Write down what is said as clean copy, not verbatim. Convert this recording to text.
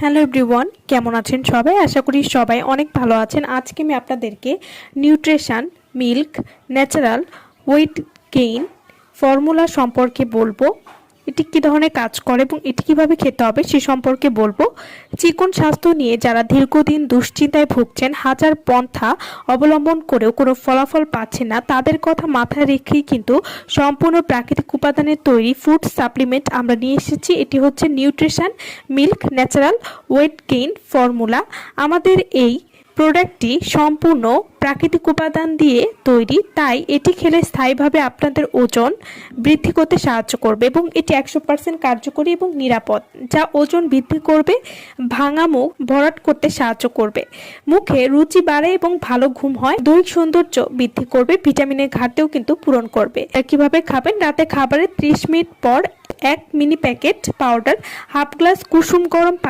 Hello everyone, কেমন আছেন সবাই? আশা করি সবাই অনেক ভালো আছেন। আজকে আমি আপনাদেরকে nutrition milk natural weight gain formula সম্পর্কে বলবো। এটি কী ধরনের কাজ করে এবং এটি কীভাবে খেতে হবে সে সম্পর্কে বলবো। চিকন স্বাস্থ্য নিয়ে যারা দীর্ঘদিন দুশ্চিন্তায় ভুগছেন, হাজার পন্থা অবলম্বন করেও কোনো ফলাফল পাচ্ছেন না, তাদের কথা মাথায় রেখেই কিন্তু সম্পূর্ণ প্রাকৃতিক উপাদানের তৈরি ফুড সাপ্লিমেন্ট আমরা নিয়ে এসেছি। এটি হচ্ছে nutrition milk natural weight gain formula. আমাদের এই প্রোডাক্টটি সম্পূর্ণ প্রাকৃতিক উপাদান দিয়ে তৈরি, তাই এটি খেলে স্থায়ীভাবে আপনাদের ওজন বৃদ্ধি করতে সাহায্য করবে এবং এটি 100% কার্যকরী এবং নিরাপদ, যা ওজন বৃদ্ধি করবে, ভাঙা মুখ ভরাট করতে সাহায্য করবে, মুখে রুচি বাড়ায় এবং ভালো ঘুম হয়, দৈহিক সৌন্দর্য বৃদ্ধি করবে, ভিটামিনের ঘাটতিও কিন্তু পূরণ করবে। কিভাবে খাবেন? রাতে খাবারের 30 মিনিট পর 1 mini packet powder, half glass কুসুম গরম